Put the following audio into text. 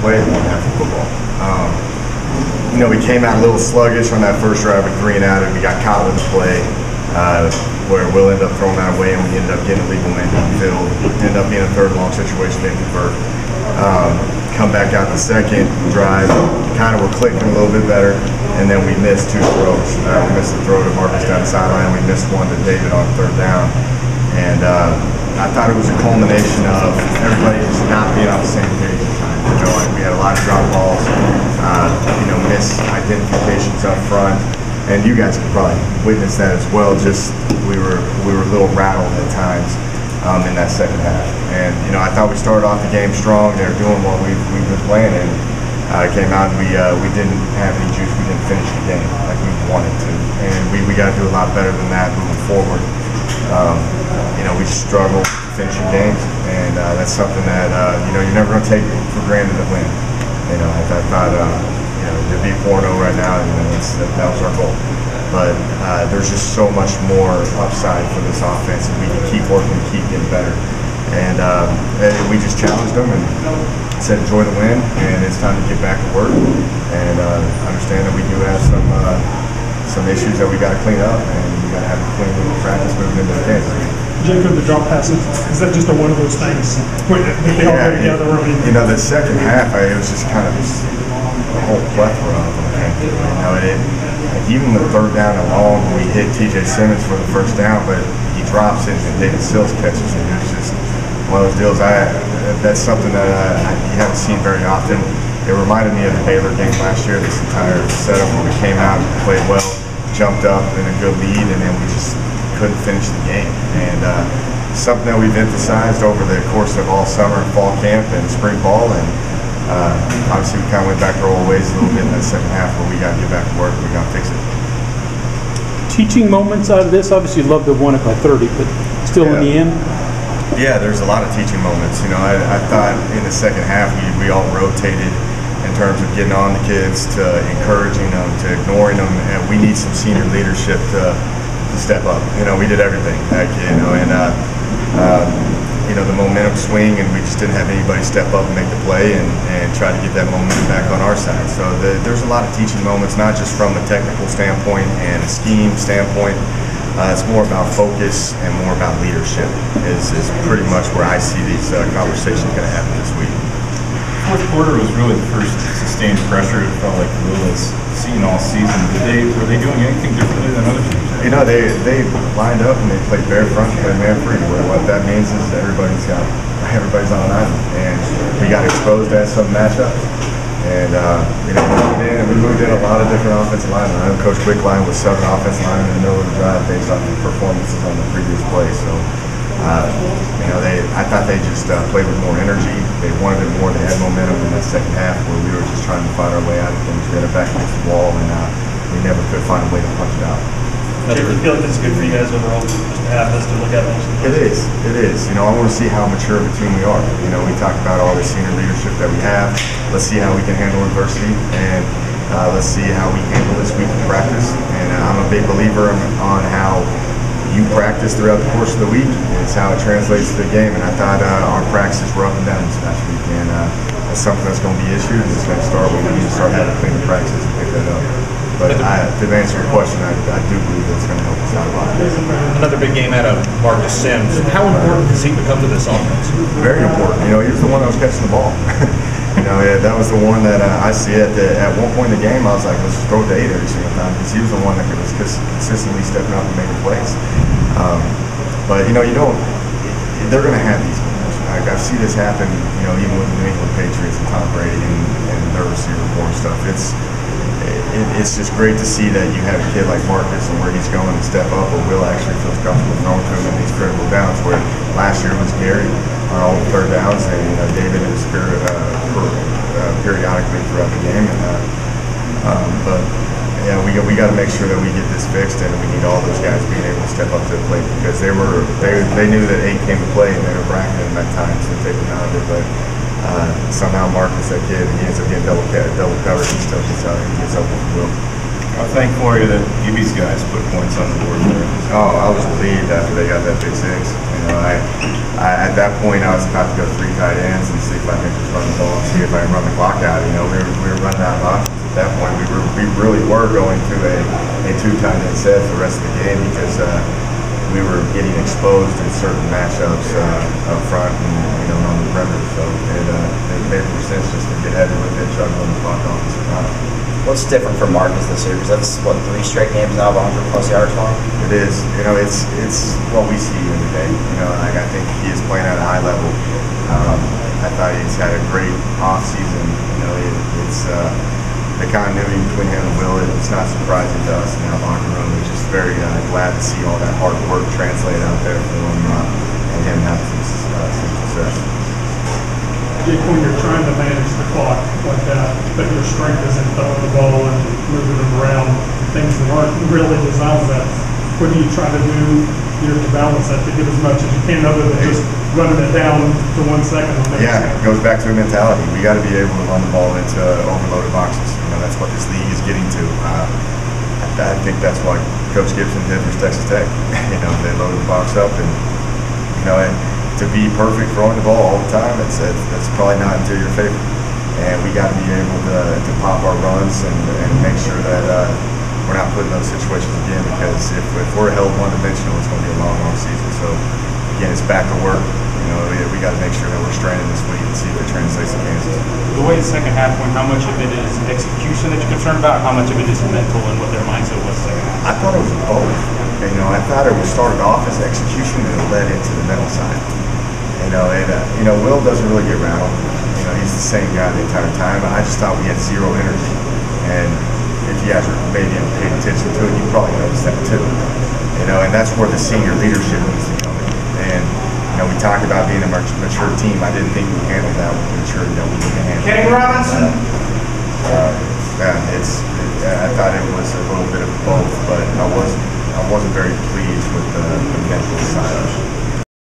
play in one half of football. You know, we came out a little sluggish on that first drive with 3 and out, and we got caught with a play where we'll end up throwing that away, and we ended up getting a legal man downfield. Ended up being a 3rd and long situation, didn't convert. Come back out the second drive, kind of were clicking a little bit better, and then we missed 2 throws. We missed the throw to Marcus down the sideline, we missed one to David on 3rd down, and I thought it was a culmination of everybody just not being on the same page at times. You know, like we had a lot of drop balls, you know, misidentifications up front, and you guys could probably witness that as well. Just we were a little rattled at times in that second half, and you know, I thought we started off the game strong. They were doing what we've been playing, and came out and we didn't have any juice. We didn't finish the game like we wanted to, and we got to do a lot better than that moving forward. You know, we struggle finishing games, and that's something that you know, you're never going to take for granted to win. You know, I thought you know, to be 4-0 right now, you know, that was our goal. But there's just so much more upside for this offense, and we can keep working, keep getting better. And we just challenged them and said, enjoy the win, and it's time to get back to work. And understand that we do have some issues that we got to clean up, and we got to have a clean little practice moving into the game. Jacob, the drop passes, is that just one of those things? They all go together? You know, the second half, it was just kind of a whole plethora of them. You know, like even the 3rd down and long, we hit TJ Simmons for the 1st down, but he drops it and David Sills catches it. It was just one of those deals. That's something that you haven't seen very often. It reminded me of the Baylor game last year, this entire setup where we came out and played well, jumped up in a good lead, and then we just couldn't finish the game. And something that we've emphasized over the course of all summer and fall camp and spring ball, and obviously we kind of went back to our old ways a little bit in that second half, where we got to get back to work, we got to fix it. Teaching moments out of this, obviously you love to have won it by 30, but still in the end? Yeah, there's a lot of teaching moments. You know, I thought in the second half we all rotated in terms of getting on the kids, to encouraging them, to ignoring them, and we need some senior leadership to step up. You know, we did everything, you know, and you know, the momentum swing, and we just didn't have anybody step up and make the play and try to get that momentum back on our side. So there's a lot of teaching moments, not just from a technical standpoint and a scheme standpoint. It's more about focus and more about leadership is pretty much where I see these conversations going to happen this week. Fourth quarter was really the first sustained pressure it felt like the Lillas seen all season. Were they doing anything differently than other teams? You know, they lined up and they played bare front, played man free. What that means is everybody's on an island, and we got exposed as some matchups. And you know, we moved in a lot of different offensive linemen. I know Coach Wickline was 7 offensive linemen in the middle of the drive based off the performances on the previous play. So you know, I thought they just played with more energy. They wanted it more. They had momentum in that second half, where we were just trying to find our way out of things. We had our back against the wall, and we never could find a way to punch it out. Do you feel like it's good for you guys overall just to have this to look at? It is. You know, I want to see how mature of a team we are. You know, we talked about all the senior leadership that we have. Let's see how we can handle adversity, and let's see how we handle this week of practice. And I'm a big believer on how you practice throughout the course of the week. It's how it translates to the game. And I thought our practices were up and down this past week, and that's something that's going to be issued, and it's going to start when we need to start having cleaner practices and pick that up. But to answer your question, I do believe it's going to help us out a lot. Another big game out of Marcus Sims. How important does he become to this offense? Very important. You know, he was the one that was catching the ball. You know, that was the one that I see at one point in the game. I was like, let's throw it to 8 every single time, because he was the one that was consistently stepping up and making plays. But you know, they're going to have these games. Like, I see this happen. You know, even with the New England Patriots and Tom Brady and their receiver core and stuff. It's just great to see that you have a kid like Marcus and where he's going to step up, or Will actually feels comfortable throwing to him in these critical downs, where last year it was Gary on all the 3rd downs, and David is periodically throughout the game. But yeah, we got to make sure that we get this fixed, and we need all those guys being able to step up to the plate, because they knew that 8 came to play, and they were bracketing him at times to take him out of it. But somehow Marcus, that kid, he ends up getting double covered. He still gets out and gets open for Will. How thankful are you that Gibby's guys put points on the board there? Oh, I was relieved after they got that big six. You know, I at that point I was about to go 3 tight ends and see if I could just run the ball, see if I can run the clock out. You know, we were running out of options at that point. We really were going to a 2 tight end set for the rest of the game because we were getting exposed in certain matchups up front and on the perimeter. So it made more sense just to get heavy with it, juggling the clock off and survive. What's different for Marcus this year? Because that's, 3 straight games now of 100+ yards for him? It is. It's what we see every day. I think he is playing at a high level. I thought he's had a great off season. It's the continuity between him and Will. It's not surprising to us in that locker room. We're just very glad to see all that hard work translate out there for him and him have some success. Jake, when you're trying to manage the clock like that, but your strength is in throwing the ball and moving it around, things that aren't really designed for that, what do you try to do here to balance that to get as much as you can other than just running it down to 1 second? Yeah, it goes back to a mentality. We got to be able to run the ball into overloaded boxes. That's what this league is getting to. I think that's what Coach Gibson did for Texas Tech. They loaded the box up and, to be perfect throwing the ball all the time, that's probably not to your favor. And we got to be able to pop our runs and make sure that we're not put in those situations again, because if we're held one-dimensional, it's going to be a long season. So again, it's back to work. We got to make sure that we're straining this week and see if it translates to Kansas. The way the second half went, how much of it is execution that you're concerned about? How much of it is mental and what their mindset was second half? I thought it was both. I thought it was started off as execution and it led into the mental side. Will doesn't really get rattled. He's the same guy the entire time. I just thought we had zero energy. And if you guys maybe paid attention to it, you probably noticed that too. And that's where the senior leadership needs to come in. And we talked about being a mature team. I didn't think we handled that with the maturity that we need to handle. Kenny Robinson. I thought it was a little bit of both, but I wasn't very pleased with the mental side of it.